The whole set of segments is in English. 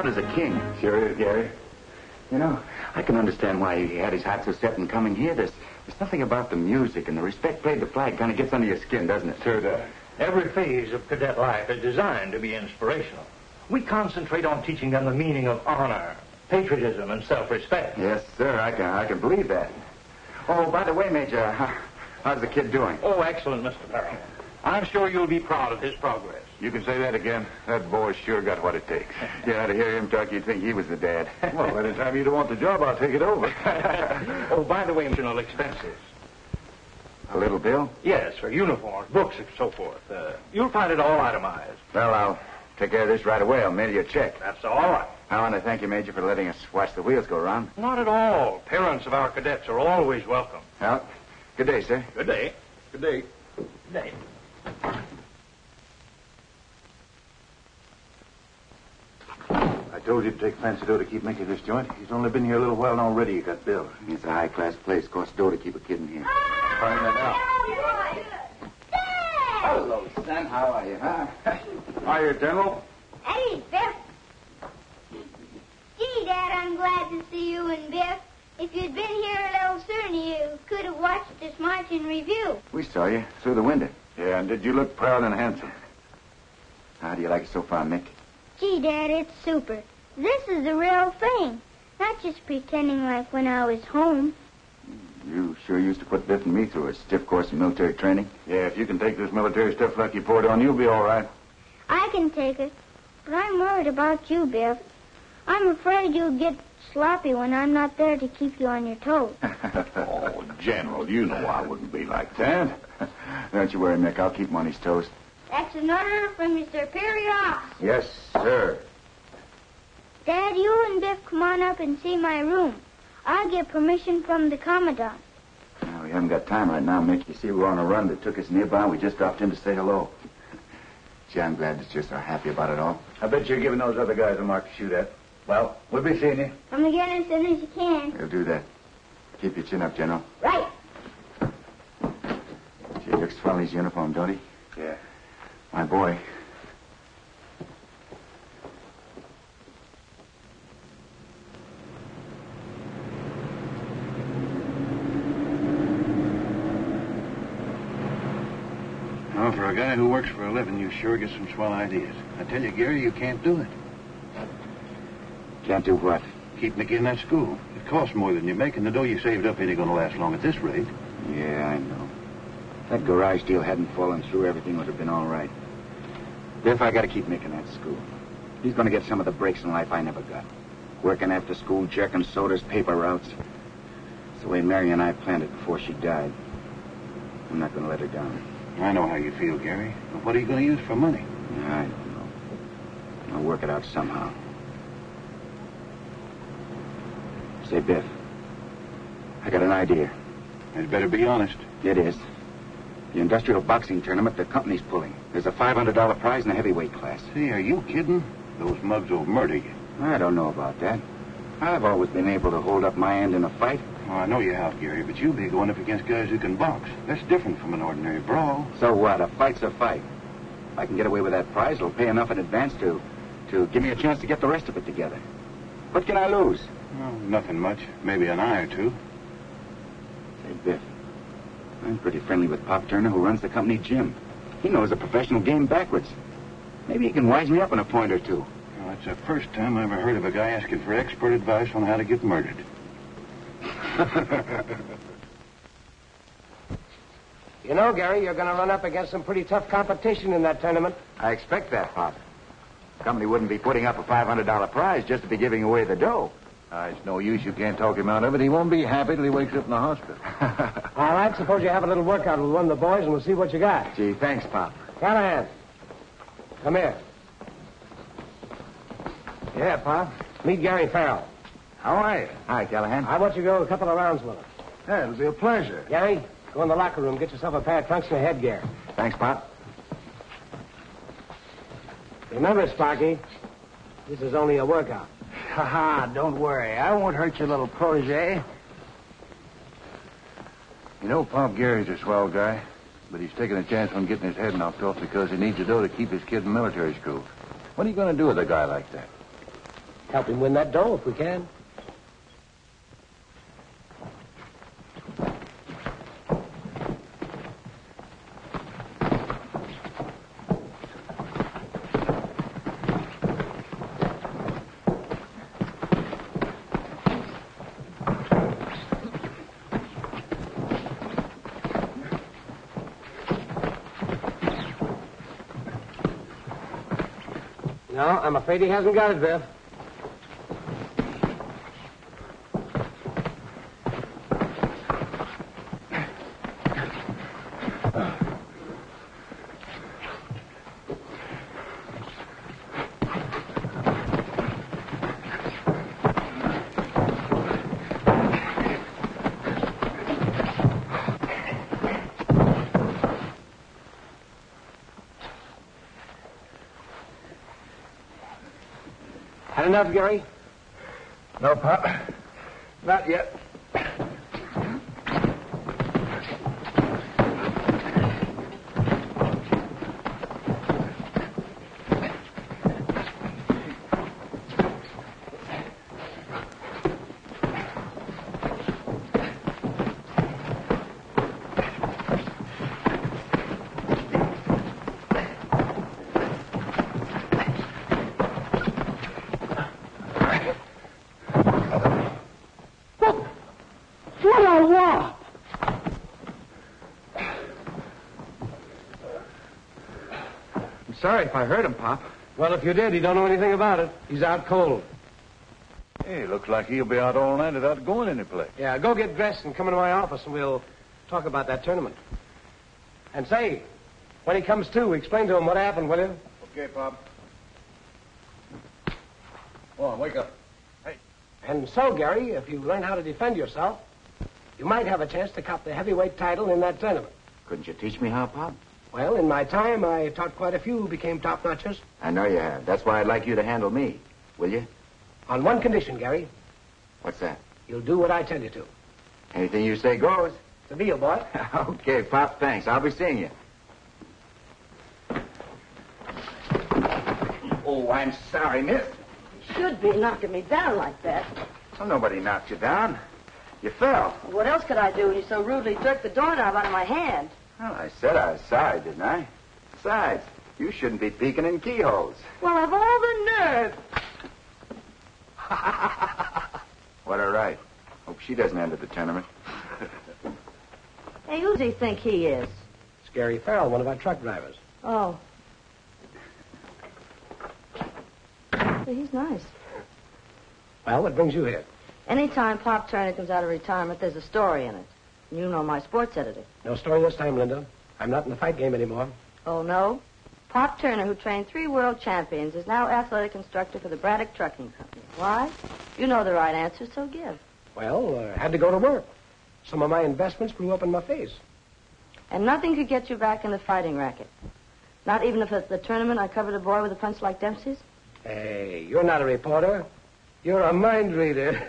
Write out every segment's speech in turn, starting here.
As a king. Sure is, Gary. You know, I can understand why he had his heart so set in coming here. There's something about the music and the respect played the flag kind of gets under your skin, doesn't it? Sure does. Every phase of cadet life is designed to be inspirational. We concentrate on teaching them the meaning of honor, patriotism, and self-respect. Yes, sir. I can believe that. Oh, by the way, Major, how's the kid doing? Oh, excellent, Mr. Farrell. I'm sure you'll be proud of his progress. You can say that again. That boy's sure got what it takes. Yeah, to hear him talk, you'd think he was the dad. Well, anytime you don't want the job, I'll take it over. Oh, by the way, additional expenses. A little bill? Yes, for uniforms, books, and so forth. You'll find it all itemized. Well, I'll take care of this right away. I'll mail you a check. That's all right. I want to thank you, Major, for letting us watch the wheels go round. Not at all. Parents of our cadets are always welcome. Well, good day, sir. Good day. Good day. Good day. I told you to take fancy dough to keep Mickey this joint. He's only been here a little while and already he got billed. It's a high-class place. Costs dough to keep a kid in here. Find that out. Hello, son. How are you, huh? Hiya, General. Hey, Biff. Gee, Dad, I'm glad to see you and Biff. If you'd been here a little sooner, you could have watched this march in review. We saw you through the window. Yeah, and did you look proud and handsome? How do you like it so far, Mick? Gee, Dad, it's super. This is the real thing. Not just pretending like when I was home. You sure used to put Biff and me through a stiff course of military training. Yeah, if you can take this military stuff like you poured on, you'll be all right. I can take it. But I'm worried about you, Biff. I'm afraid you'll get sloppy when I'm not there to keep you on your toes. Oh, General, you know I wouldn't be like that. Don't you worry, Mick. I'll keep him on his toes. That's an order from your superior officer. Yes, sir. Dad, you and Biff come on up and see my room. I'll get permission from the Commandant. No, we haven't got time right now, Mick. You see, we're on a run that took us nearby. We just dropped in to say hello. Gee, I'm glad that you're so happy about it all. I bet you're giving those other guys a mark to shoot at. Well, we'll be seeing you. Come again as soon as you can. We'll do that. Keep your chin up, General. Right. Gee, he looks swell in his uniform, don't he? Yeah. My boy. Well, For a guy who works for a living, you sure get some swell ideas. I tell you, Gary, you can't do it. Can't do what? Keep Nicky in that school. It costs more than you make, and the dough you saved up ain't going to last long at this rate. Yeah, I know. If that garage deal hadn't fallen through, everything would have been all right. Biff, I got to keep Nick in that school. He's going to get some of the breaks in life I never got. Working after school, jerking sodas, paper routes. It's the way Mary and I planned it before she died. I'm not going to let her down. I know how you feel, Gary. But what are you going to use for money? I don't know. I'll work it out somehow. Say, Biff, I got an idea. You'd better be honest. It is. The industrial boxing tournament the company's pulling. There's a $500 prize in the heavyweight class. See, are you kidding? Those mugs will murder you. I don't know about that. I've always been able to hold up my end in a fight. Oh, I know you have, Gary, but you'll be going up against guys who can box. That's different from an ordinary brawl. So what? A fight's a fight. If I can get away with that prize, it'll pay enough in advance to give me a chance to get the rest of it together. What can I lose? Well, nothing much. Maybe an eye or two. Say, Biff, I'm pretty friendly with Pop Turner, who runs the company gym. He knows the professional game backwards. Maybe he can wise me up in a point or two. Well, that's the first time I ever heard of a guy asking for expert advice on how to get murdered. You know, Gary, you're going to run up against some pretty tough competition in that tournament. I expect that, Pop. The company wouldn't be putting up a $500 prize just to be giving away the dough. It's no use. You can't talk him out of it. He won't be happy till he wakes up in the hospital. All right, suppose you have a little workout with one of the boys, and we'll see what you got. Gee, thanks, Pop. Callahan, come here. Yeah, Pop. Meet Gary Farrell. How are you? Hi, Callahan. I want you to go a couple of rounds with him. Yeah, it'll be a pleasure. Gary, go in the locker room, get yourself a pair of trunks and a headgear. Thanks, Pop. Remember, Sparky, this is only a workout. Ha-ha, don't worry. I won't hurt your little protege. You know, Pop Gary's a swell guy, but he's taking a chance on getting his head knocked off because he needs the dough to keep his kid in military school. What are you going to do with a guy like that? Help him win that dough if we can. No, I'm afraid he hasn't got it, Biff. Had enough, Gary? No, Pop. Not yet. Sorry if I hurt him, Pop. Well, if you did, he don't know anything about it. He's out cold. Hey, looks like he'll be out all night without going anyplace. Yeah, go get dressed and come into my office, and we'll talk about that tournament. And say, when he comes to, explain to him what happened, will you? Okay, Pop. Go on, wake up. Hey. And so, Gary, if you learn how to defend yourself, you might have a chance to cop the heavyweight title in that tournament. Couldn't you teach me how, Pop? Well, in my time, I taught quite a few who became top-notchers. I know you have. That's why I'd like you to handle me. Will you? On one condition, Gary. What's that? You'll do what I tell you to. Anything you say goes. It's a deal, boy. Okay, Pop, thanks. I'll be seeing you. Oh, I'm sorry, miss. You should be knocking me down like that. Well, nobody knocked you down. You fell. What else could I do when you so rudely jerked the doorknob out of my hand? Well, I said I was sorry, didn't I? Besides, you shouldn't be peeking in keyholes. Well, of all the nerve. What a right. Hope she doesn't enter the tournament. Hey, who does he think he is? It's Gary Farrell, one of our truck drivers. Oh. Well, he's nice. Well, what brings you here? Anytime Pop Turner comes out of retirement, there's a story in it. You know my sports editor. No story this time, Linda. I'm not in the fight game anymore. Oh, no? Pop Turner, who trained 3 world champions, is now athletic instructor for the Braddock Trucking Company. Why? You know the right answer, so give. Well, had to go to work. Some of my investments blew up in my face. And nothing could get you back in the fighting racket. Not even if at the tournament I covered a boy with a punch like Dempsey's? Hey, you're not a reporter. You're a mind reader.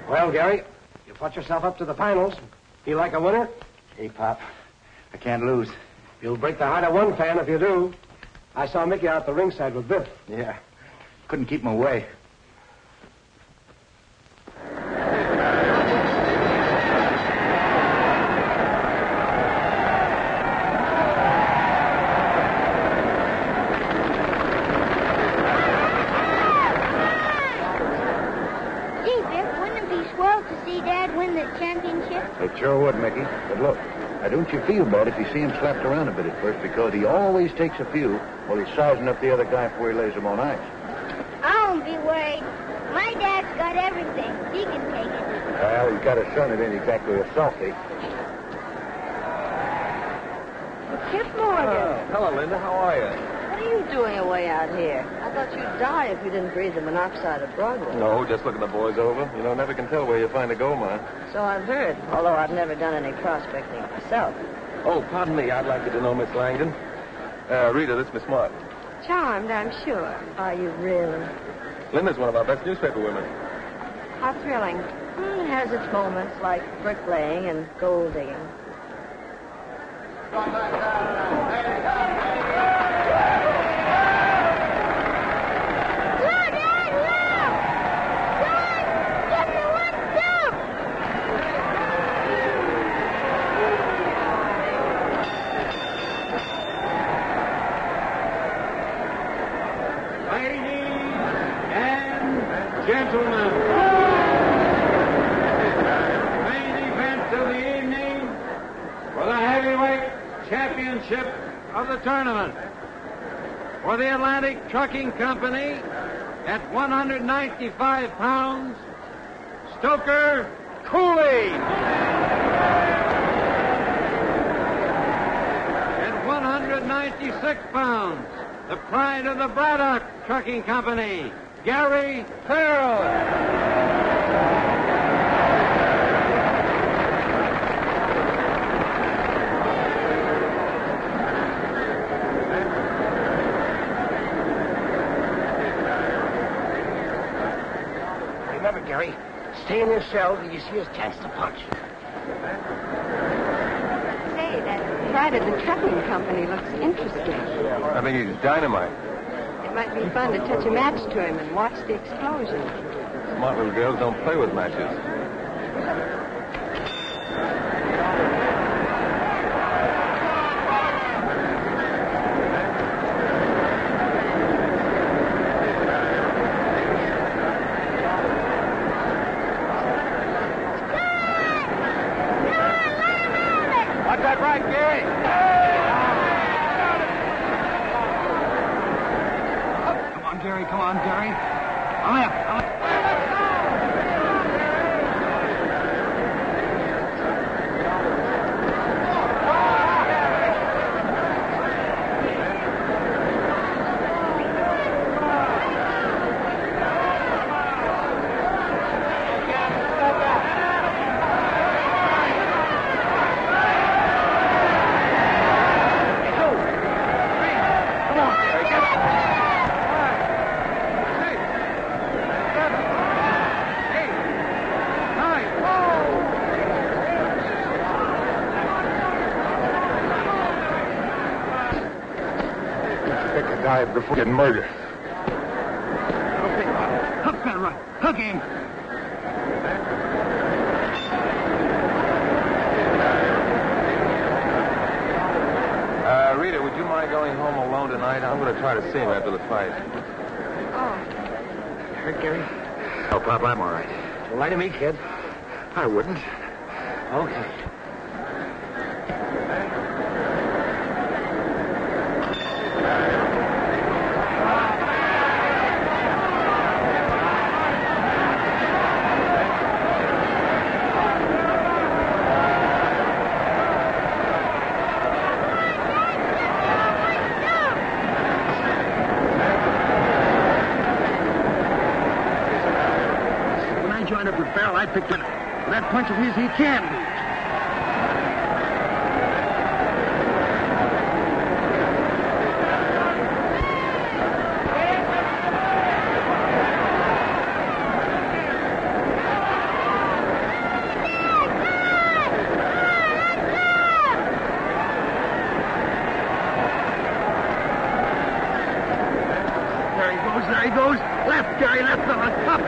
Well, Gary, you fought yourself up to the finals. Feel like a winner? Hey, Pop. I can't lose. You'll break the heart of one fan if you do. I saw Mickey out the ringside with Biff. Yeah. Couldn't keep him away. It sure would, Mickey. But look, now don't you feel bad if you see him slapped around a bit at first, because he always takes a few while he's sizing up the other guy before he lays him on ice. I won't be worried. My dad's got everything. He can take it. Well, he's got a son that ain't exactly a softy. Kip Morgan. Hello, Linda. How are you? What are you doing away out here? I thought you'd die if you didn't breathe the monoxide of Broadway. No, just looking the boys over. You know, never can tell where you find a gold mine. So I've heard, although I've never done any prospecting myself. Oh, pardon me. I'd like you to know Miss Langdon. Rita, this is Miss Martin. Charmed, I'm sure. Are you really? Linda's one of our best newspaper women. How thrilling. It has its moments, like bricklaying and gold digging. Gentlemen, main event of the evening for the heavyweight championship of the tournament. For the Atlantic Trucking Company, at 195 pounds, Stoker Cooley. At 196 pounds, the pride of the Braddock Trucking Company, Gary Farrell. Remember, Gary, stay in your cell till you see his chance to punch. Hey, that pride of the trucking company looks interesting. I think he's dynamite. It might be fun to touch a match to him and watch the explosion. Smart little girls don't play with matches. Watch that right, Gary. Gary, come on, Gary. Hurry up. guy before getting murdered. Okay, hook that right. Hook him. Rita, would you mind going home alone tonight? I'm going to try to see him after the fight. Oh. Hurt, Gary? Oh, Pop, I'm all right. Well, lie to me, kid. I wouldn't. Okay. Joined up with Farrell, I picked up that punch of his he can lose. There he goes. Left, Gary, left, fella. Up.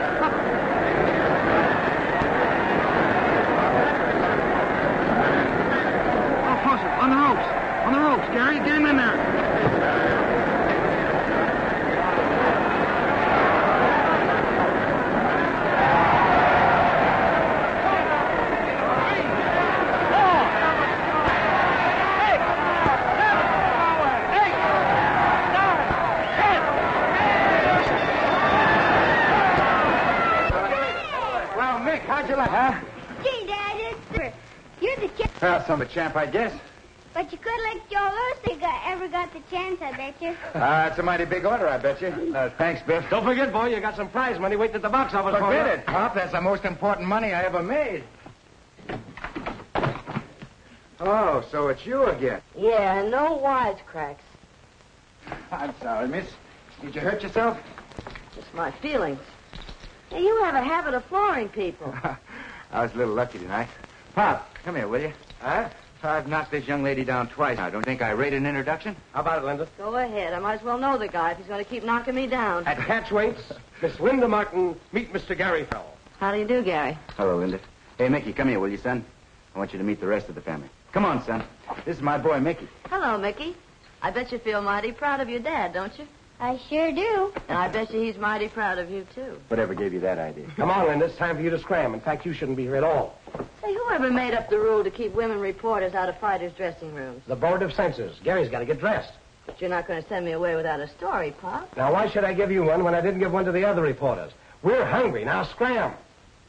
On the ropes, Gary. Get him in there. Well, Mick, how'd you like, huh? Gee, Dad, you're the champ. Well, some of a champ, I guess. But you could let Joe loose if you ever got the chance, I bet you. It's a mighty big order, I bet you. Thanks, Biff. Don't forget, boy, you got some prize money waiting at the box office for you. Forget it, Pop. That's the most important money I ever made. Oh, so it's you again. Yeah, and no wisecracks. I'm sorry, miss. Did you hurt yourself? Just my feelings. Hey, you have a habit of flooring people. I was a little lucky tonight. Pop, come here, will you? Huh? I've knocked this young lady down twice now. Don't you think I rate an introduction? How about it, Linda? Go ahead. I might as well know the guy if he's going to keep knocking me down. At Hatchwaite's, Miss Linda Martin, meet Mr. Gary Farrell. How do you do, Gary? Hello, Linda. Hey, Mickey, come here, will you, son? I want you to meet the rest of the family. Come on, son. This is my boy, Mickey. Hello, Mickey. I bet you feel mighty proud of your dad, don't you? I sure do. And I bet you he's mighty proud of you, too. Whatever gave you that idea? Come on, Linda. It's time for you to scram. In fact, you shouldn't be here at all. Say, whoever made up the rule to keep women reporters out of fighters' dressing rooms? The Board of Censors. Gary's got to get dressed. But you're not going to send me away without a story, Pop. Now, why should I give you one when I didn't give one to the other reporters? We're hungry. Now, scram.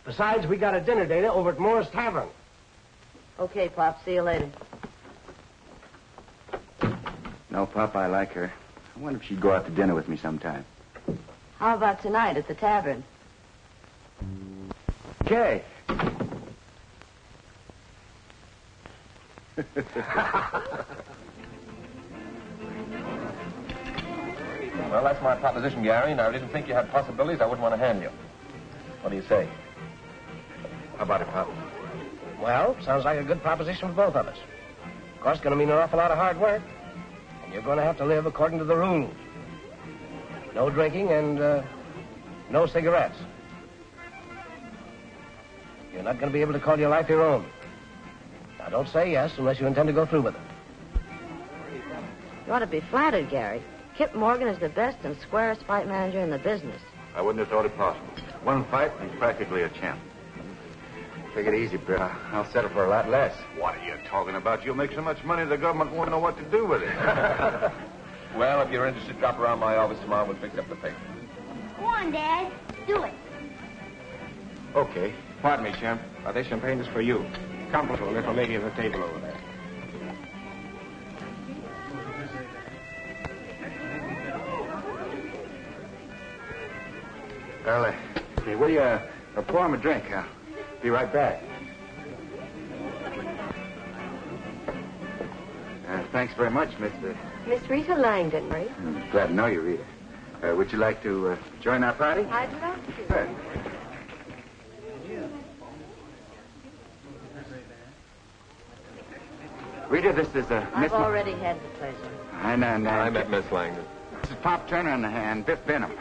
Besides, we got a dinner date over at Moore's Tavern. Okay, Pop. See you later. No, Pop, I like her. I wonder if she'd go out to dinner with me sometime. How about tonight at the tavern? Okay. Well, that's my proposition, Gary, and I didn't think you had possibilities I wouldn't want to hand you. What do you say? How about it, Pop? Well, sounds like a good proposition for both of us. Of course, it's going to mean an awful lot of hard work. And you're going to have to live according to the rules. No drinking and no cigarettes. You're not going to be able to call your life your own. Now, don't say yes unless you intend to go through with it. You ought to be flattered, Gary. Kip Morgan is the best and squarest fight manager in the business. I wouldn't have thought it possible. One fight, he's practically a champ. Take it easy, Bert. I'll settle for a lot less. What are you talking about? You'll make so much money the government won't know what to do with it. Well, if you're interested, drop around my office tomorrow. We'll fix up the paper. Go on, Dad. Do it. Okay. Pardon me, champ. This champagne is for you. Compliment to the little lady at the table over there. Well, hey, will you pour him a drink? I'll be right back. Thanks very much, Mr. Miss Rita Langdon, right? Glad to know you, Rita. Would you like to join our party? I'd love to. Good. Rita, this is Miss... I've already had the pleasure. I know. I met Miss Langdon. This is Pop Turner and Biff Benham.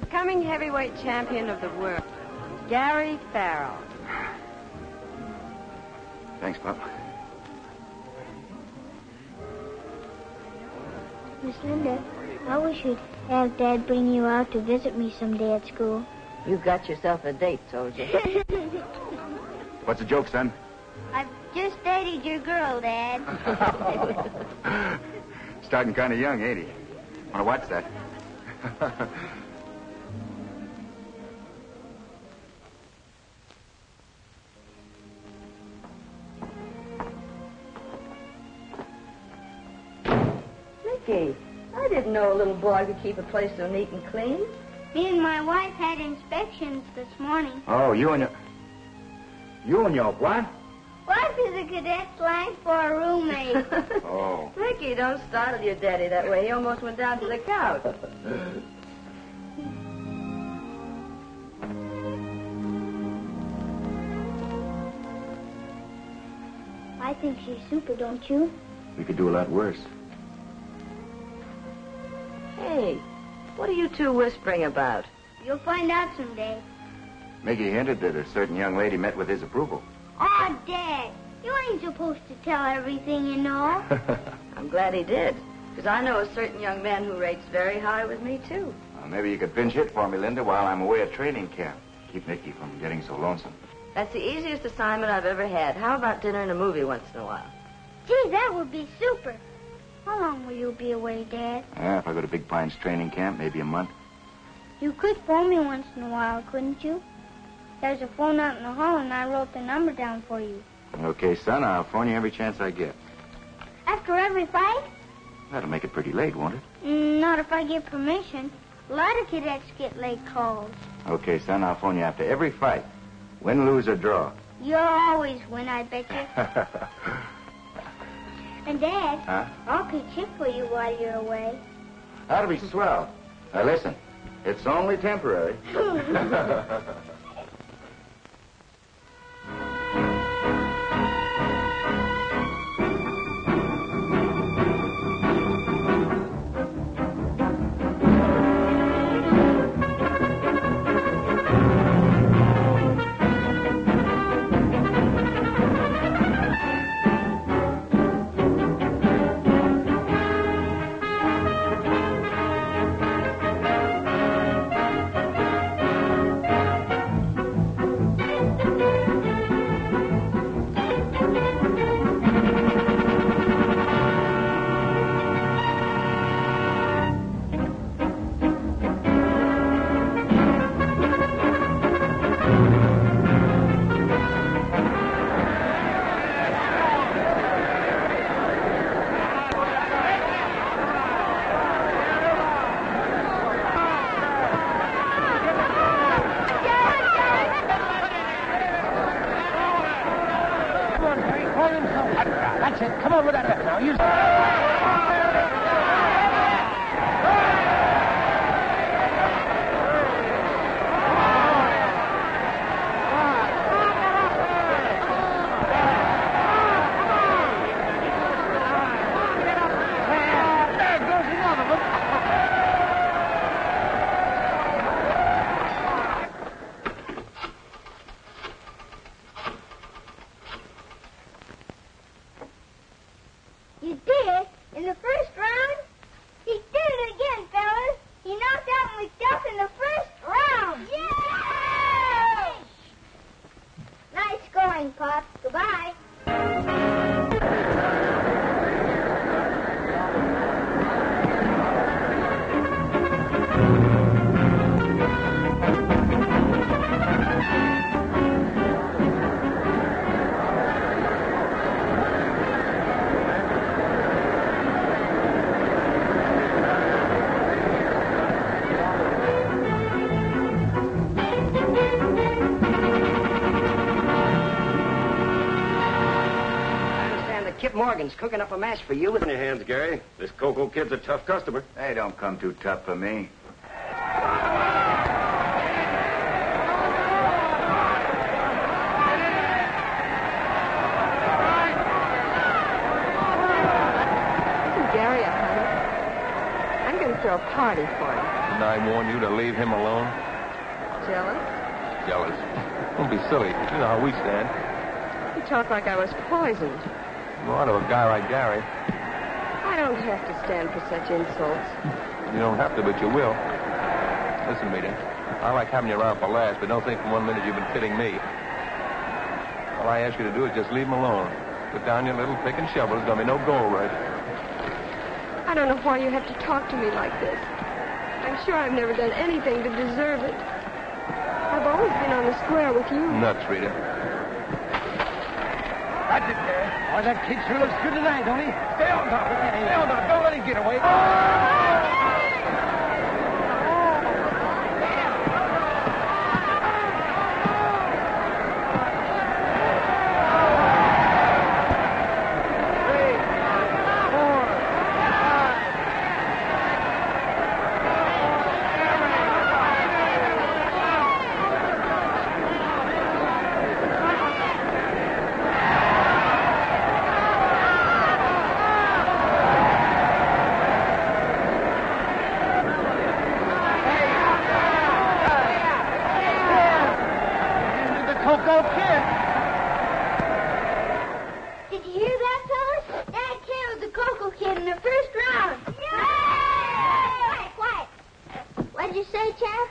Coming heavyweight champion of the world, Gary Farrell. Thanks, Pop. Miss Linda, I wish you'd have Dad bring you out to visit me someday at school. You got yourself a date, soldier. What's the joke, son? I've just dated your girl, Dad. Starting kind of young, ain't he? Want to watch that? Mickey, I didn't know a little boy could keep a place so neat and clean. Me and my wife had inspections this morning. Oh, you and your what? Wife is a cadet slang for a roommate. Oh. Mickey, don't startle your daddy that way. He almost went down to the couch. I think she's super, don't you? We could do a lot worse. Hey, what are you two whispering about? You'll find out someday. Mickey hinted that a certain young lady met with his approval. Oh, Dad, you ain't supposed to tell everything you know. I'm glad he did, because I know a certain young man who rates very high with me, too. Well, maybe you could pinch hit for me, Linda, while I'm away at training camp. Keep Mickey from getting so lonesome. That's the easiest assignment I've ever had. How about dinner and a movie once in a while? Gee, that would be super. How long will you be away, Dad? If I go to Big Pine's training camp, maybe a month. You could phone me once in a while, couldn't you? There's a phone out in the hall, and I wrote the number down for you. Okay, son, I'll phone you every chance I get. After every fight? That'll make it pretty late, won't it? Not if I get permission. A lot of cadets get late calls. Okay, son, I'll phone you after every fight. Win, lose, or draw. You'll always win, I bet you. And, Dad, Huh? I'll pitch it for you while you're away. That'll be swell. Now, listen, it's only temporary. That's it. Come on with that now. You... You did it in the first round? He did it again, fellas. He knocked out McDuff in the first round. Yay! Nice scoring, Pop. Goodbye. Kip Morgan's cooking up a match for you. In your hands, Gary. This Coco kid's a tough customer. They don't come too tough for me. Gary, I'm going to throw a party for him. Didn't I warn you to leave him alone? Jealous? Jealous. Don't be silly. You know how we stand. You talk like I was poisoned. More to a guy like Gary. I don't have to stand for such insults. You don't have to, but you will. Listen, Rita. I like having you around for laughs, but don't think for 1 minute you've been kidding me. All I ask you to do is just leave him alone. Put down your little pick and shovel. There's going to be no gold rush. I don't know why you have to talk to me like this. I'm sure I've never done anything to deserve it. I've always been on the square with you. Nuts, Rita. That's it, Gary. Oh, that kid sure looks good tonight, don't he? Stay on top of it. Stay on top. Don't let him get away. Did you hear that, fellas? That kid was the Coco Kid in the first round. Yay! Quiet. What'd you say, champ?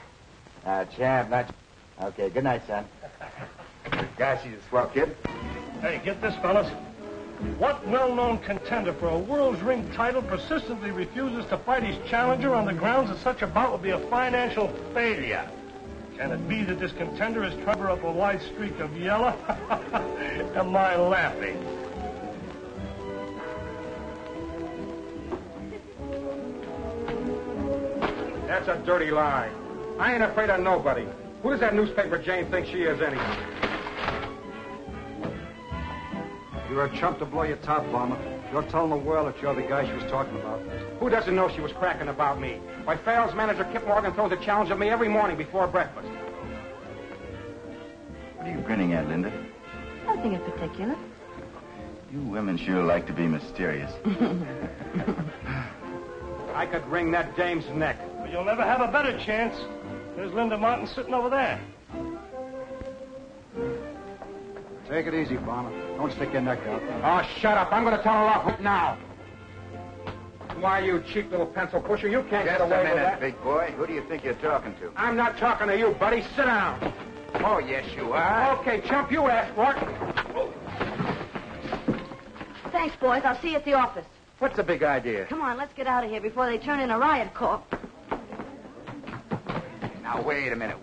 Champ, not... Okay, good night, son. Gosh, he's a swell kid. Hey, get this, fellas. What well-known contender for a world's ring title persistently refuses to fight his challenger on the grounds that such a bout would be a financial failure? Can it be that this contender is cover up a wide streak of yellow? Am I laughing? That's a dirty lie. I ain't afraid of nobody. Who does that newspaper Jane think she is, anyway? You're a chump to blow your top, Bomber. You're telling the world that you're the guy she was talking about. Who doesn't know she was cracking about me? Why, Farrell's manager, Kip Morgan, throws a challenge at me every morning before breakfast. What are you grinning at, Linda? Nothing in particular. You women sure like to be mysterious. I could wring that dame's neck. But you'll never have a better chance. There's Linda Martin sitting over there. Take it easy, Bomber. Don't stick your neck out. Oh, shut up. I'm going to tell her off right now. Why, you cheap little pencil pusher, you can't get away with that. Big boy. Who do you think you're talking to? I'm not talking to you, buddy. Sit down. Oh, yes, you are. Okay, chump, you asked for it. Thanks, boys. I'll see you at the office. What's the big idea? Come on, let's get out of here before they turn in a riot corps. Now, wait a minute.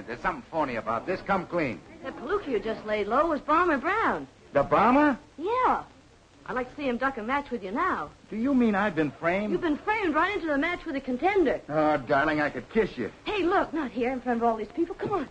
There's something phony about this. Come clean. That palooka you just laid low was Bomber Brown. The bomber? Yeah. I'd like to see him duck a match with you now. Do you mean I've been framed? You've been framed right into the match with a contender. Oh, darling, I could kiss you. Hey, look, not here in front of all these people. Come on.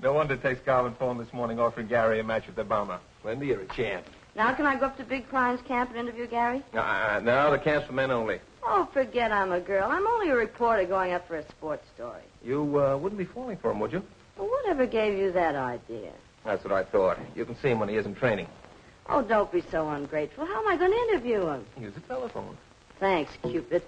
No wonder it takes Garvin phone this morning offering Gary a match with the bomber. Linda, you're a champ. Now can I go up to Big Klein's camp and interview Gary? No, the camp's for men only. Oh, forget I'm a girl. I'm only a reporter going up for a sports story. You wouldn't be falling for him, would you? Well, whatever gave you that idea? That's what I thought. You can see him when he isn't training. Oh, don't be so ungrateful. How am I going to interview him? Use the telephone. Thanks, Cupid.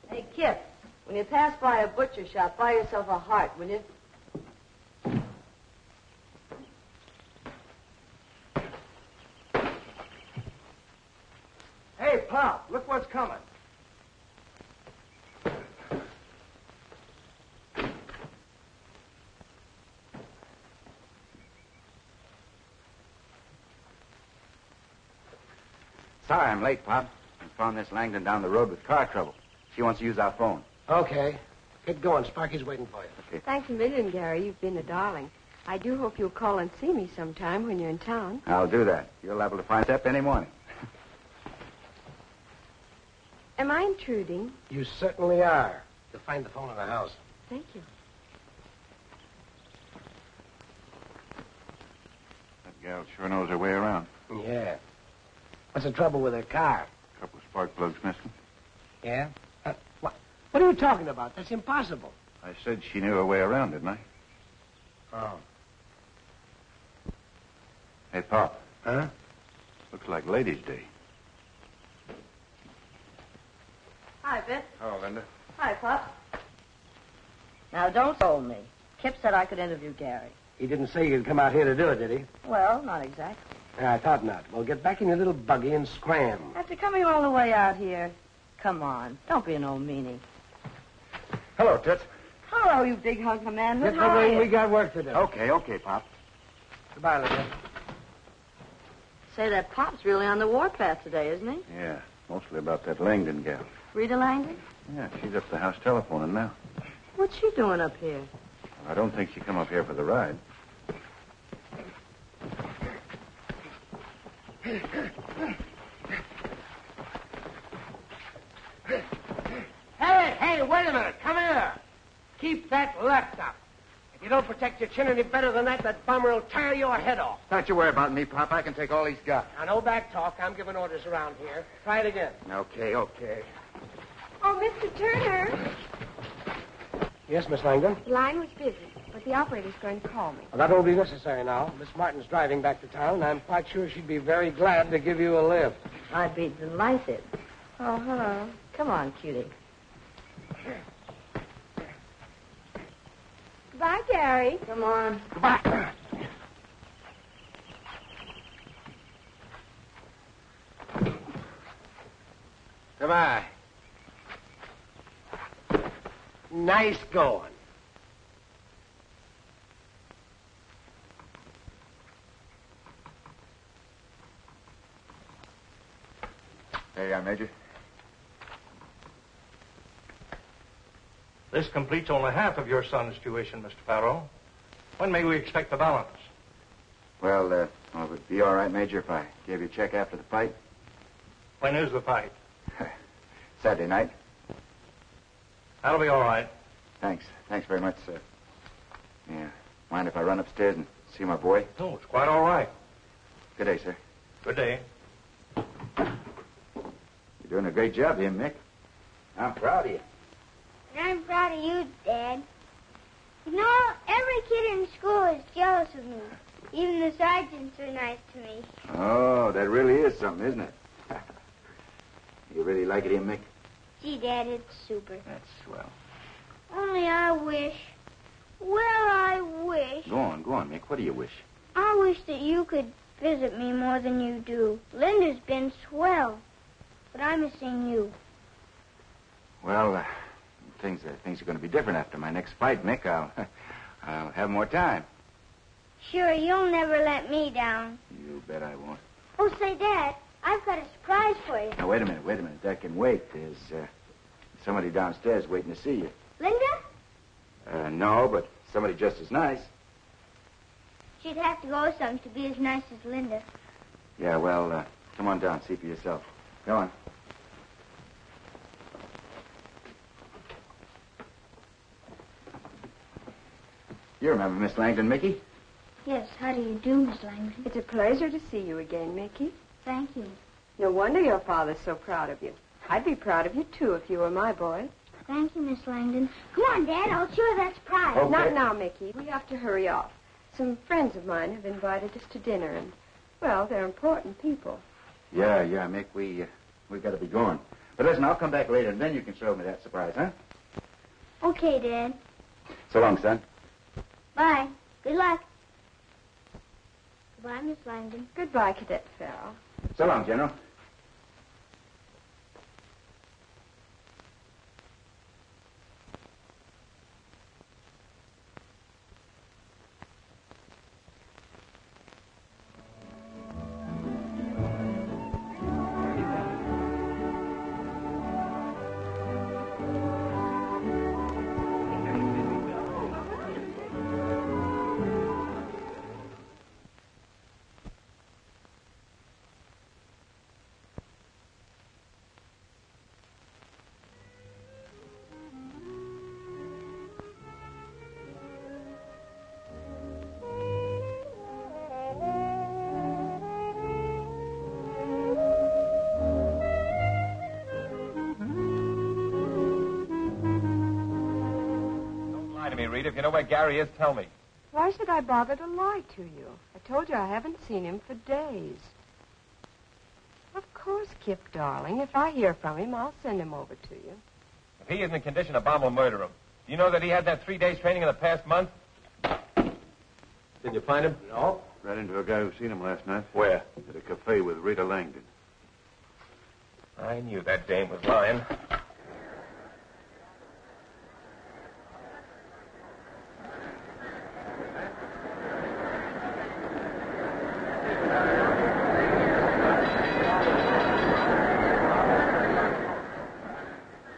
Hey, Kip, when you pass by a butcher shop, buy yourself a heart, will you? Hey, Pop, look what's coming. Sorry I'm late, Pop. I found Miss Langdon down the road with car trouble. She wants to use our phone. Okay. Get going. Sparky's waiting for you. Okay. Thanks a million, Gary. You've been a darling. I do hope you'll call and see me sometime when you're in town. I'll do that. You're liable to find us up any morning. Am I intruding? You certainly are. You'll find the phone in the house. Thank you. That gal sure knows her way around. Yeah. What's the trouble with her car? A couple of spark plugs missing. Yeah? What are you talking about? That's impossible. I said she knew her way around, didn't I? Oh. Hey, Pop. Huh? Looks like Ladies' Day. Hi, Bert. Oh, Linda. Hi, Pop. Now, don't hold me. Kip said I could interview Gary. He didn't say you could come out here to do it, did he? Well, not exactly. I thought not. Well, get back in your little buggy and scram. After coming all the way out here, come on. Don't be an old meanie. Hello, Toots. Hello, you big hunk of man. Get the ring. We got work to do. Okay, Pop. Goodbye, Linda. Say, that Pop's really on the warpath today, isn't he? Yeah, mostly about that Langdon gal. Rita Langdon? Yeah, she's up the house telephoning now. What's she doing up here? Well, I don't think she come up here for the ride. Hey, wait a minute. Come here. Keep that left up. If you don't protect your chin any better than that bummer will tear your head off. Don't you worry about me, Pop. I can take all he's got. Now, no back talk. I'm giving orders around here. Try it again. Okay. Oh, Mr. Turner. Yes, Miss Langdon? The line was busy, but the operator's going to call me. Well, that won't be necessary now. Miss Martin's driving back to town, and I'm quite sure she'd be very glad to give you a lift. I'd be delighted. Oh, hello. Come on, cutie. Goodbye, Gary. Come on. Goodbye. Goodbye. Nice going. There you are, Major. This completes only half of your son's tuition, Mr. Farrell. When may we expect the balance? Well, it would be all right, Major, if I gave you a check after the fight. When is the fight? Saturday night. That'll be all right. Thanks. Thanks very much, sir. Yeah. Mind if I run upstairs and see my boy? No, it's quite all right. Good day, sir. Good day. You're doing a great job here, Mick. I'm proud of you. And I'm proud of you, Dad. You know, every kid in school is jealous of me. Even the sergeants are nice to me. Oh, that really is something, isn't it? You really like it here, Mick? Gee, Dad, it's super. That's swell. Only I wish. Well, I wish. Go on, Mick. What do you wish? I wish that you could visit me more than you do. Linda's been swell, but I'm missing you. Well, things are going to be different after my next fight, Mick. I'll have more time. Sure, you'll never let me down. You bet I won't. Oh, say, Dad, I've got a surprise for you. Now, wait a minute. That can wait. There's somebody downstairs waiting to see you. Linda? No, but somebody just as nice. She'd have to go some to be as nice as Linda. Yeah, well, come on down. See for yourself. Go on. You remember Miss Langdon, Mickey? Yes, how do you do, Miss Langdon? It's a pleasure to see you again, Mickey. Thank you. No wonder your father's so proud of you. I'd be proud of you, too, if you were my boy. Thank you, Miss Langdon. Come on, Dad. I'll show you that surprise. Okay. Not now, Mickey. We have to hurry off. Some friends of mine have invited us to dinner, and, well, they're important people. Yeah, Mick. We got to be going. But listen, I'll come back later, and then you can show me that surprise, huh? Okay, Dad. So long, son. Bye. Good luck. Goodbye, Miss Langdon. Goodbye, Cadet Farrell. So long, General. Rita. If you know where Gary is, tell me. Why should I bother to lie to you? I told you I haven't seen him for days. Of course, Kip, darling. If I hear from him, I'll send him over to you. If he isn't in condition, a bomb will murder him. Do you know that he had that 3 days training in the past month? Did you find him? No. Ran into a guy who seen him last night. Where? At a cafe with Rita Langdon. I knew that dame was lying.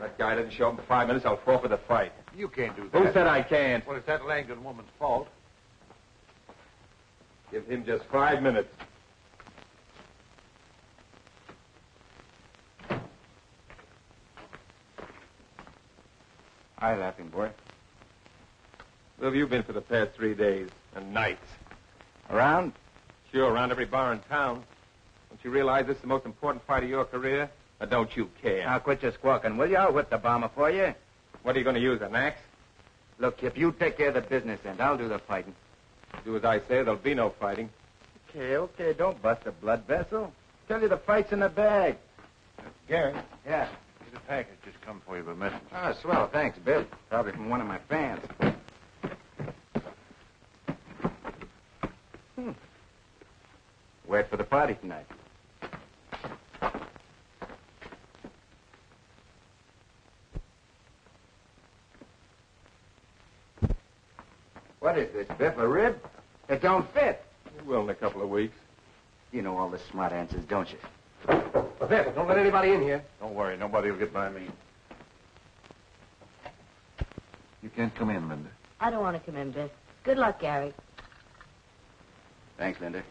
That guy doesn't show up in 5 minutes, I'll forfeit the fight. You can't do that. Who said I can't? Well, it's that Langdon woman's fault. Give him just 5 minutes. Hi, Laughing Boy. Where have you been for the past 3 days and nights? Around? Sure, around every bar in town. Don't you realize this is the most important fight of your career? Or don't you care? Now, quit your squawking, will you? I'll whip the bomber for you. What are you going to use, an axe? Look, Kip, you take care of the business end. I'll do the fighting. Do as I say, there'll be no fighting. Okay, don't bust a blood vessel. Tell you the fight's in the bag. Gary? Yeah. There's a package just come for you by message. Oh, swell. Thanks, Bill. Probably from one of my fans. Wait for the party tonight. What is this, Biff, a rib? It don't fit. It will in a couple of weeks. You know all the smart answers, don't you? Biff, don't let anybody in here. Don't worry, nobody will get by me. You can't come in, Linda. I don't want to come in, Biff. Good luck, Gary. Thanks, Linda.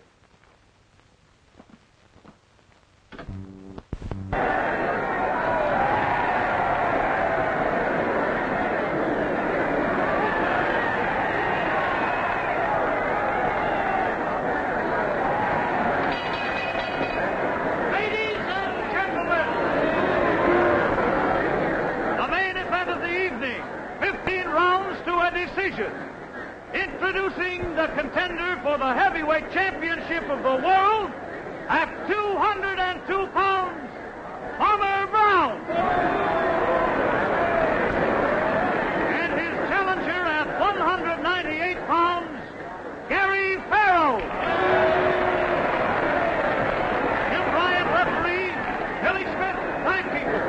Introducing the contender for the heavyweight championship of the world at 202 pounds, Farmer Brown. And his challenger at 198 pounds, Gary Farrell. Jim Bryant, referee, Billy Smith, timekeeper.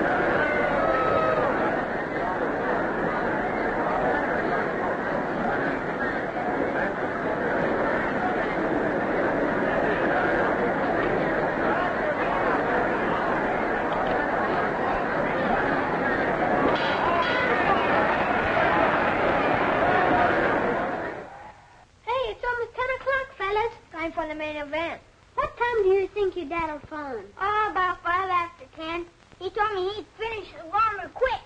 For the main event. What time do you think your dad'll phone? Oh, about 5 after 10. He told me he'd finish the warmer quick.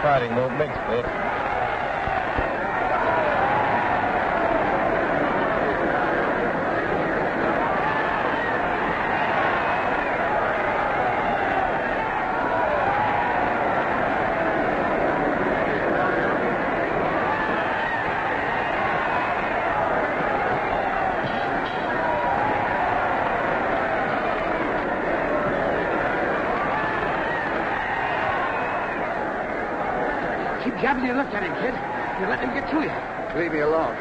Fighting won't mix, Biff. Keep jabbing your left at him, kid. You let him get to you. Leave me alone.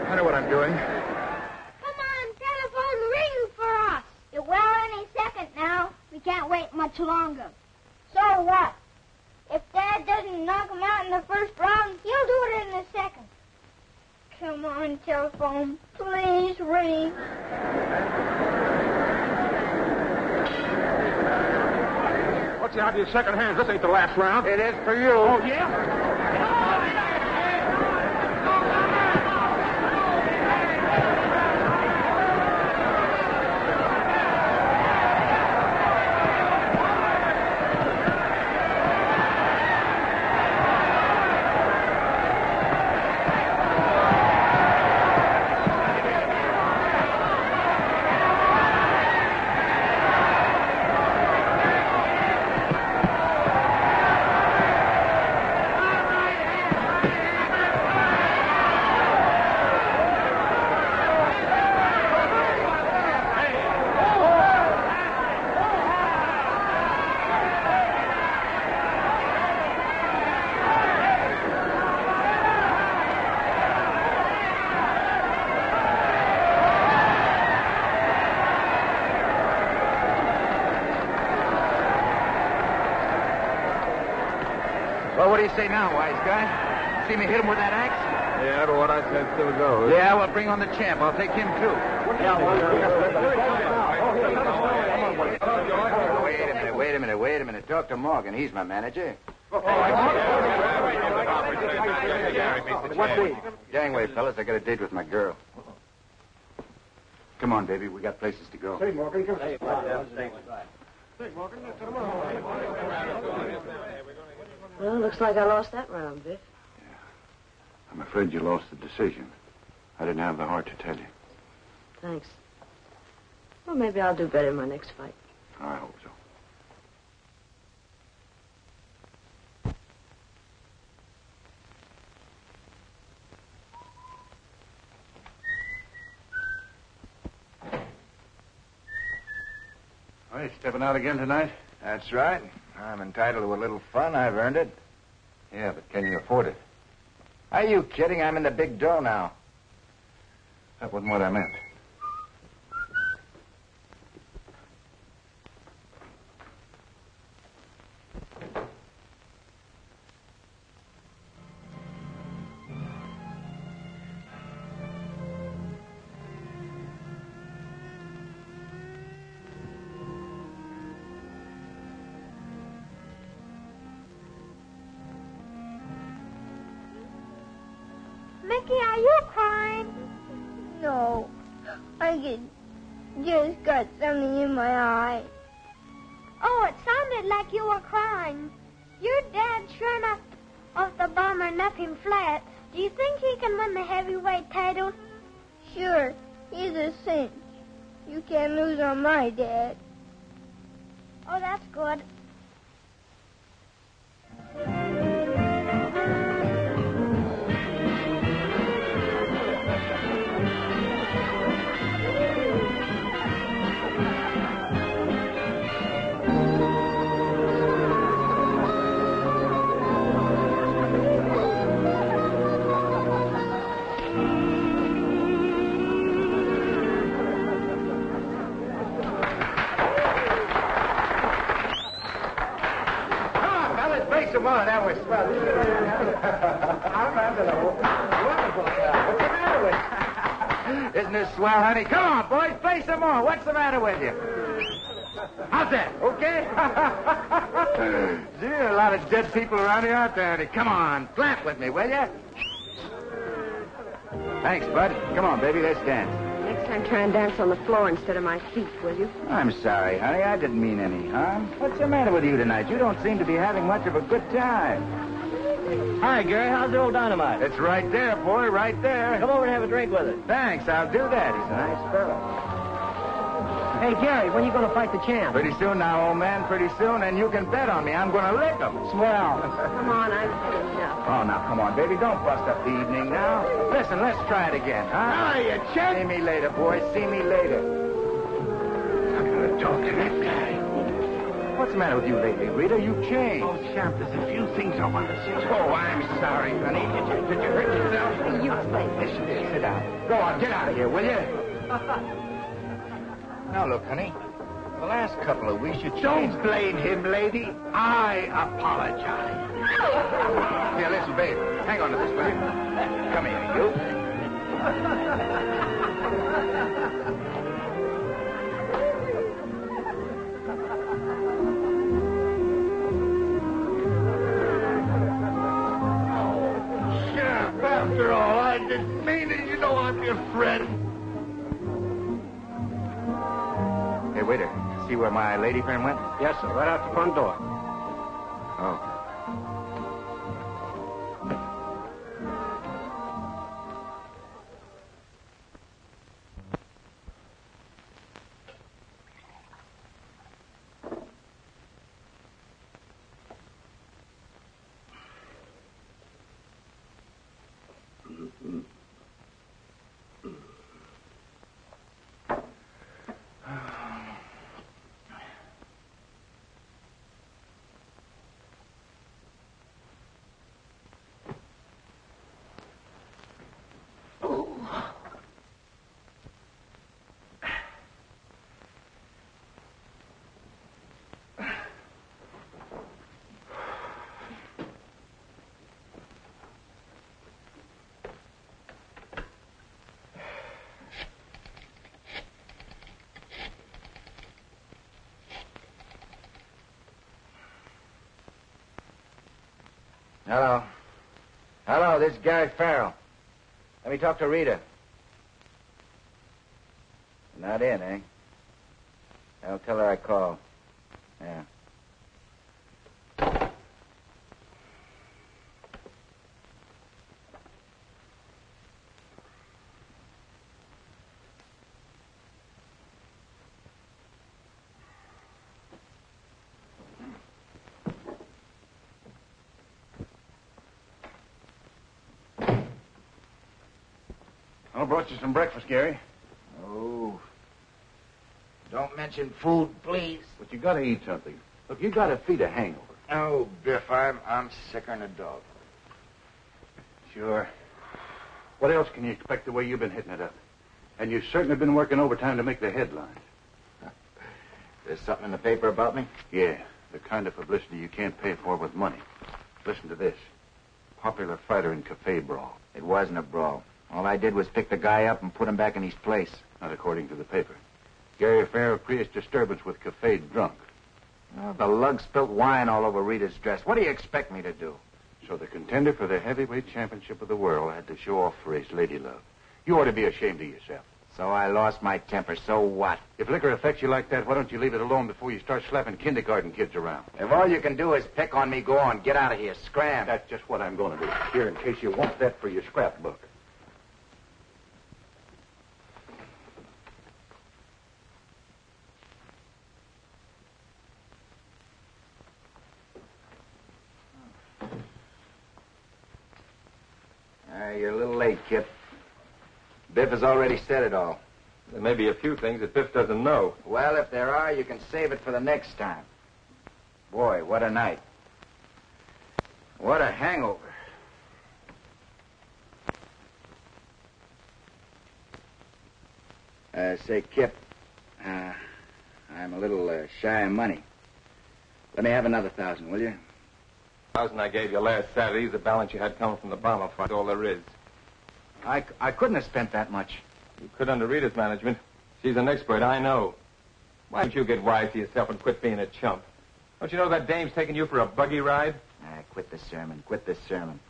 I know what I'm doing. Come on, telephone ring for us. It will any second now. We can't wait much longer. So what? If Dad doesn't knock him out in the first round, he'll do it in the second. Come on, telephone. Please ring. What's the idea of second hands? This ain't the last round. It is for you. Oh, yeah? Well, what do you say now, wise guy? See me hit him with that axe? Yeah, but what I said still goes. Yeah, well, bring on the champ. I'll take him, too. Wait a minute. Talk to Morgan. He's my manager. Gangway, fellas. I got a date with my girl. Come on, baby. We got places to go. Hey, Morgan. Well, looks like I lost that round, Biff. I'm afraid you lost the decision. I didn't have the heart to tell you. Thanks. Well, maybe I'll do better in my next fight. I hope so. Are you stepping out again tonight? That's right. I'm entitled to a little fun. I've earned it. Yeah, but can you afford it? Are you kidding? I'm in the big dough now. That wasn't what I meant. Mickey, are you crying? No. I just got something in my eye. Oh, it sounded like you were crying. Your dad sure enough off the bomber nothing flat. Do you think he can win the heavyweight title? Sure. He's a cinch. You can't lose on my dad. Oh, that's good. Come on, that was swell. I'm under the wonderful. What's the matter with you? Isn't this swell, honey? Come on, boys, play some more. What's the matter with you? How's that? Okay? Gee, a lot of dead people around here, aren't there, honey? Come on, clap with me, will you? Thanks, Bud. Come on, baby, let's dance. Next time, try and dance on the floor instead of my feet, will you? I'm sorry, honey. I didn't mean any harm. What's the matter with you tonight? You don't seem to be having much of a good time. Hi, Gary. How's the old dynamite? It's right there, boy, right there. Come over and have a drink with us. Thanks, I'll do that. He's a nice fellow. Hey, Gary, when are you going to fight the champ? Pretty soon now, old man, pretty soon, and you can bet on me. I'm going to lick him. Swell. Come on, I've had enough. Oh, now, come on, baby. Don't bust up the evening now. Listen, let's try it again, huh? Oh, you chump. See me later, boy. See me later. I'm going to talk to that guy. What's the matter with you lately, Rita? You've changed. Oh, champ, there's a few things I want to say. Oh, I'm sorry, honey. Did you hurt yourself? You play. Listen, sit down. Go on, get out of here, will you? Now, look, honey. The last couple of weeks, you changed. Don't blame him, lady. I apologize. Here, listen, babe. Hang on to this, will you? Come here, you. Sheriff, after all, I didn't mean it. You know I'm your friend. Hey, waiter, see where my lady friend went? Yes, sir. Right out the front door. Oh. Hello. Hello, this is Gary Farrell. Let me talk to Rita. Not in, eh? I'll tell her I called. Yeah. I brought you some breakfast, Gary. Oh. Don't mention food, please. But you gotta eat something. Look, you gotta feed a hangover. Oh, Biff, I'm sicker than a dog. Sure. What else can you expect the way you've been hitting it up? And you've certainly been working overtime to make the headlines. There's something in the paper about me? Yeah, the kind of publicity you can't pay for with money. Listen to this. Popular fighter in cafe brawl. It wasn't a brawl. All I did was pick the guy up and put him back in his place. Not according to the paper. Gary Farrell creates disturbance with cafe drunk. Oh, the lug spilt wine all over Rita's dress. What do you expect me to do? So the contender for the heavyweight championship of the world had to show off for his lady love. You ought to be ashamed of yourself. So I lost my temper. So what? If liquor affects you like that, why don't you leave it alone before you start slapping kindergarten kids around? If all you can do is pick on me, go on. Get out of here. Scram. That's just what I'm going to do. Here, in case you want that for your scrapbook. You're a little late, Kip. Biff has already said it all. There may be a few things that Biff doesn't know. Well, if there are, you can save it for the next time. Boy, what a night. What a hangover. Say, Kip, I'm a little shy of money. Let me have another 1,000, will you? 1,000 I gave you last Saturday is the balance you had coming from the bomber fund. That's all there is. I couldn't have spent that much. You could under Rita's management. She's an expert, I know. Why don't you get wise to yourself and quit being a chump? Don't you know that dame's taking you for a buggy ride? Quit this sermon. Quit this sermon.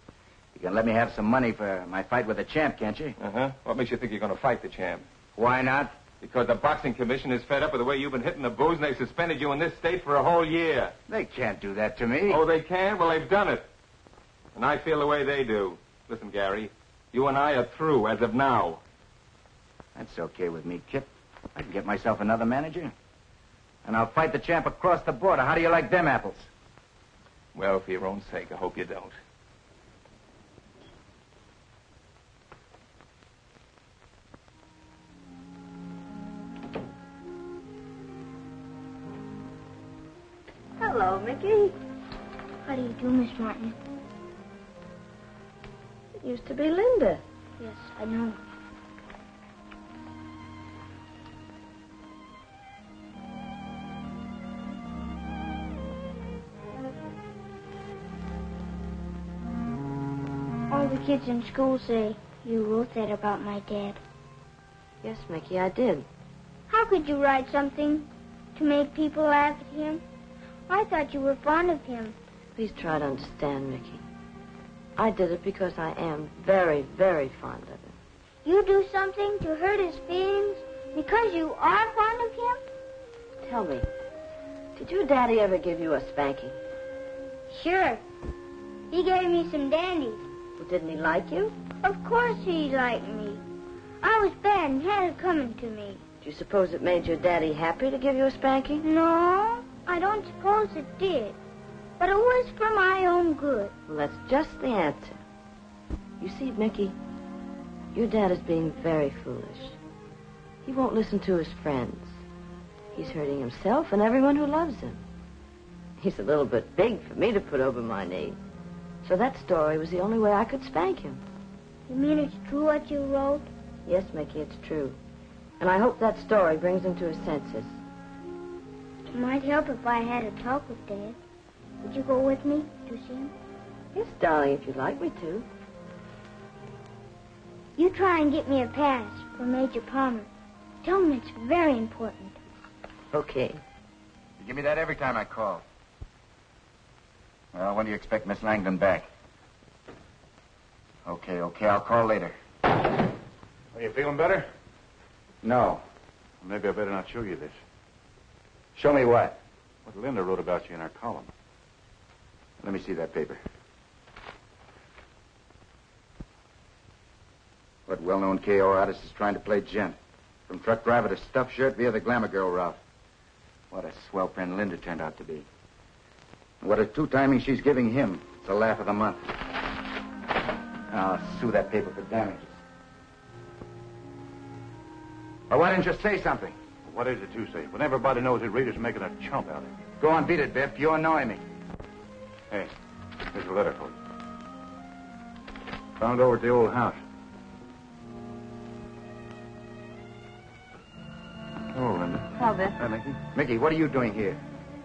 You can let me have some money for my fight with the champ, can't you? Uh-huh. What makes you think you're going to fight the champ? Why not? Because the boxing commission is fed up with the way you've been hitting the booze, and they've suspended you in this state for a whole year. They can't do that to me. Oh, they can? Well, they've done it. And I feel the way they do. Listen, Gary, you and I are through as of now. That's okay with me, Kip. I can get myself another manager. And I'll fight the champ across the border. How do you like them apples? Well, for your own sake, I hope you don't. Hello, Mickey. How do you do, Miss Martin? It used to be Linda. Yes, I know. All the kids in school say You wrote that about my dad. Yes, Mickey, I did. How could you write something to make people laugh at him? I thought you were fond of him. Please try to understand, Mickey. I did it because I am very, very fond of him. You do something to hurt his feelings because you are fond of him? Tell me, did your daddy ever give you a spanking? Sure. He gave me some dandies. Well, didn't he like you? Of course he liked me. I was bad and had it coming to me. Do you suppose it made your daddy happy to give you a spanking? No, I don't suppose it did. But it was for my own good. Well, that's just the answer. You see, Mickey, your dad is being very foolish. He won't listen to his friends. He's hurting himself and everyone who loves him. He's a little bit big for me to put over my knee. So that story was the only way I could spank him. You mean it's true what you wrote? Yes, Mickey, it's true. And I hope that story brings him to his senses. It might help if I had a talk with Dad. Would you go with me to see him? Yes, darling, if you'd like me to. You try and get me a pass for Major Palmer. Tell him it's very important. Okay. You give me that every time I call. Well, when do you expect Miss Langdon back? Okay, I'll call later. Are you feeling better? No. Well, maybe I better not show you this. Show me what? What Linda wrote about you in our column. Let me see that paper. What well-known KO artist is trying to play gent? From truck driver to stuffed shirt via the glamour girl route. What a swell friend Linda turned out to be. And what a two-timing she's giving him. It's the laugh of the month. I'll sue that paper for damages. Well, why didn't you say something? What is it to say? When everybody knows it, readers are making a chump out of it. Go on, beat it, Biff. You annoy me. Hey, here's a letter for you. Found over at the old house. Oh, Linda. How, Biff? Hi, Mickey. Mickey, what are you doing here?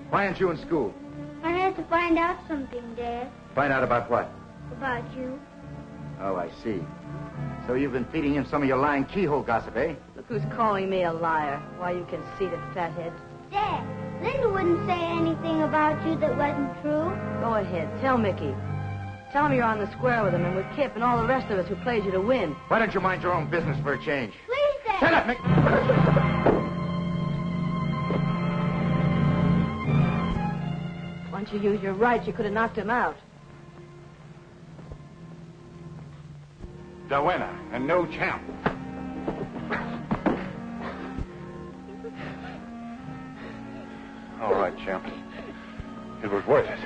Why aren't you in school? I had to find out something, Dad, Find out about what? about you. Oh, I see. So you've been feeding him some of your lying keyhole gossip, eh? Look who's calling me a liar. Why, you conceited fathead. Dad, Linda wouldn't say anything about you that wasn't true. Go ahead. Tell Mickey. Tell him you're on the square with him and with Kip and all the rest of us who played you to win. Why don't you mind your own business for a change? Please, Dad. Shut up, Mickey! Once you used your right, you could have knocked him out. The winner and no champ. All right, champ. It was worth it.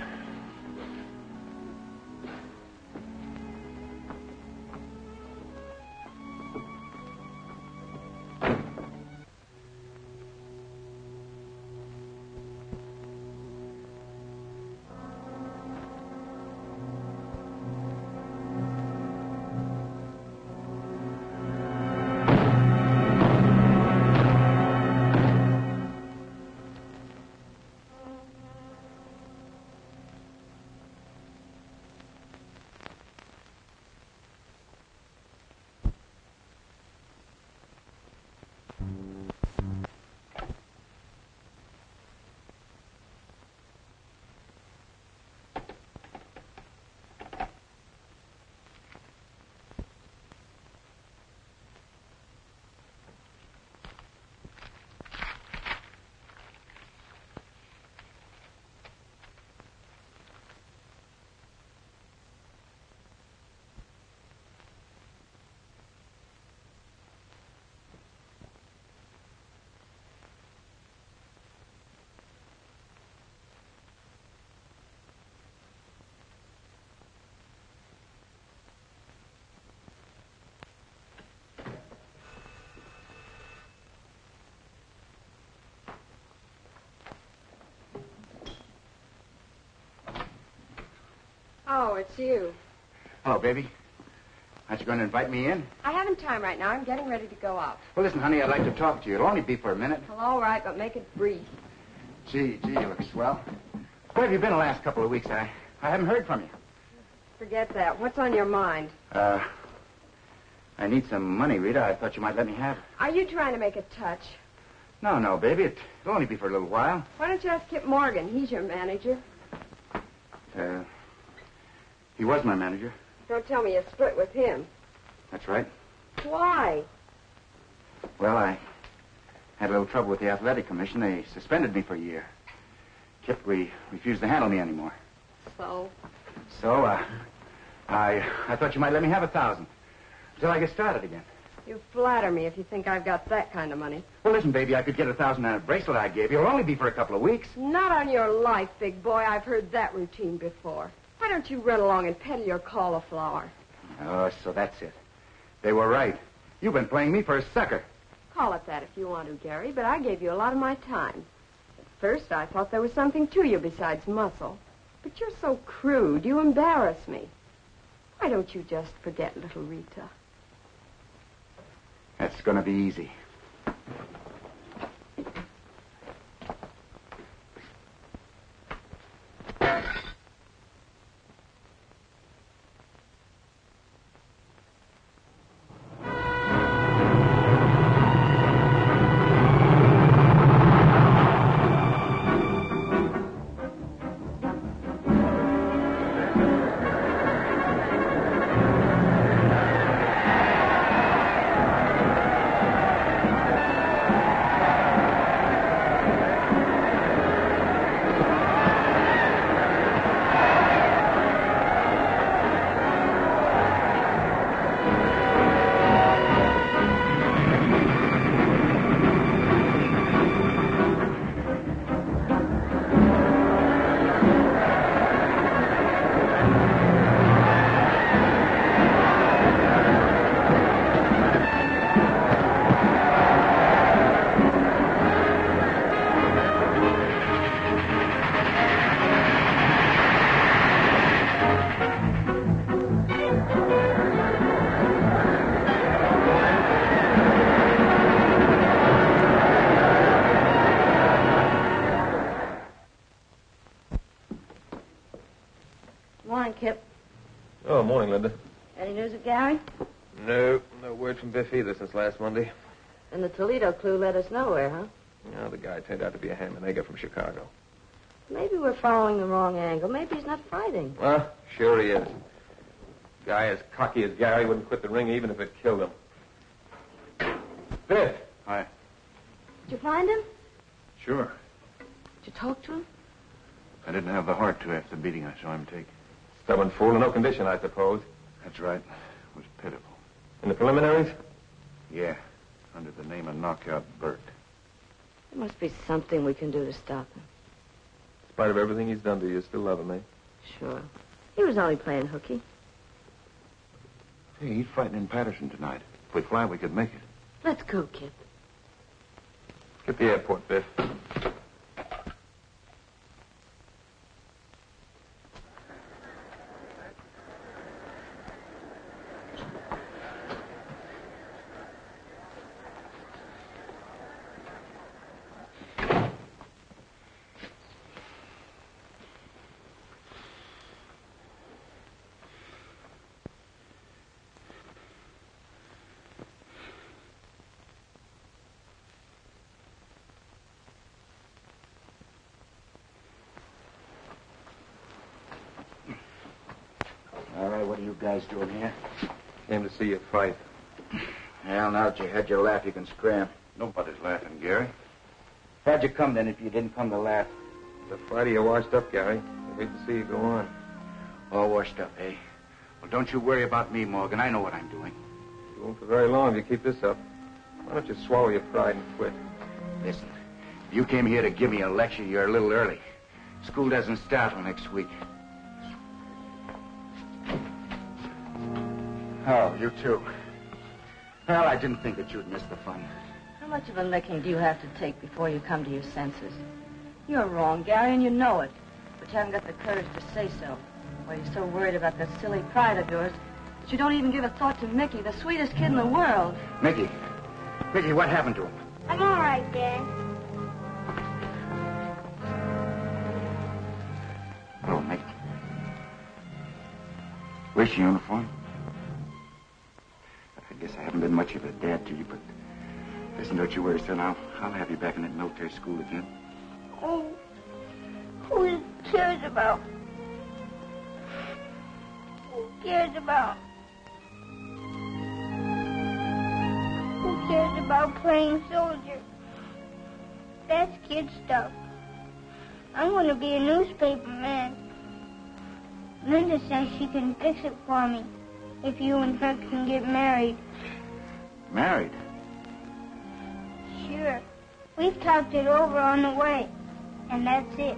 Oh, it's you. Hello, baby. Aren't you going to invite me in? I haven't time right now. I'm getting ready to go out. Well, listen, honey, I'd like to talk to you. It'll only be for a minute. Well, all right, but make it brief. Gee, you look swell. Where have you been the last couple of weeks? I haven't heard from you. Forget that. What's on your mind? I need some money, Rita. I thought you might let me have it. Are you trying to make a touch? No, baby. It'll only be for a little while. Why don't you ask Kip Morgan? He's your manager. He was my manager. Don't tell me you split with him. That's right. Why? Well, I had a little trouble with the athletic commission. They suspended me for a year. Kip refused to handle me anymore. So? So, I thought you might let me have 1,000 until I get started again. You flatter me if you think I've got that kind of money. Well, listen, baby, I could get 1,000 on a bracelet I gave you. It'll only be for a couple of weeks. Not on your life, big boy. I've heard that routine before. Why don't you run along and peddle your cauliflower? Oh, so that's it. They were right. You've been playing me for a sucker. Call it that if you want to, Gary, but I gave you a lot of my time. At first, I thought there was something to you besides muscle. But you're so crude, you embarrass me. Why don't you just forget little Rita? That's going to be easy. Kip. Oh, morning, Linda. Any news of Gary? No word from Biff either since last Monday. And the Toledo clue led us nowhere, huh? No, the guy turned out to be a ham and egger from Chicago. Maybe we're following the wrong angle. Maybe he's not fighting. Well, sure he is. Guy as cocky as Gary wouldn't quit the ring even if it killed him. Biff. Hi. Did you find him? Sure. Did you talk to him? I didn't have the heart to after the beating I saw him take. Stubborn fool in no condition, I suppose. That's right. It was pitiful. In the preliminaries? Yeah. Under the name of Knockout Bert. There must be something we can do to stop him. In spite of everything he's done to you, you still love him, eh? Sure. He was only playing hooky. Hey, he's fighting in Patterson tonight. If we fly, we could make it. Let's go, Kip. Get the airport, Biff. All right, what are you guys doing here? Came to see you fight. Well, now that you had your laugh, you can scram. Nobody's laughing, Gary. How'd you come, then, if you didn't come to laugh? The fighter, you washed up, Gary. I hate to see you go on. All washed up, eh? Well, don't you worry about me, Morgan. I know what I'm doing. You won't for very long if you keep this up. Why don't you swallow your pride and quit? Listen, if you came here to give me a lecture, you're a little early. School doesn't start till next week. Oh, you too. Well, I didn't think that you'd miss the fun. How much of a licking do you have to take before you come to your senses? You're wrong, Gary, and you know it. But you haven't got the courage to say so. Why, you're so worried about that silly pride of yours that you don't even give a thought to Mickey, the sweetest kid in the world. Mickey, what happened to him? I'm all right, Dad. Oh, Mickey. Where's your uniform? I guess I haven't been much of a dad to you, but listen, don't you worry, son. I'll have you back in that military school again. Oh, who cares about? Who cares about? Who cares about playing soldier? That's kid stuff. I want to be a newspaper man. Linda says she can fix it for me if you and her can get married. Married? Sure. We've talked it over on the way, and that's it.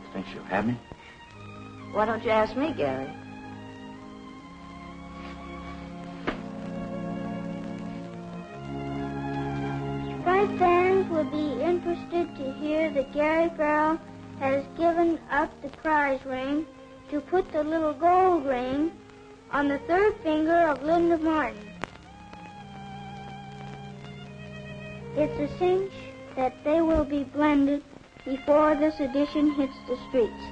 You think she'll have me? Why don't you ask me, Gary? Striped fans will be interested to hear that Gary Farrell has given up the prize ring to put the little gold ring on the third finger of Linda Martin. It's a cinch that they will be blended before this edition hits the streets.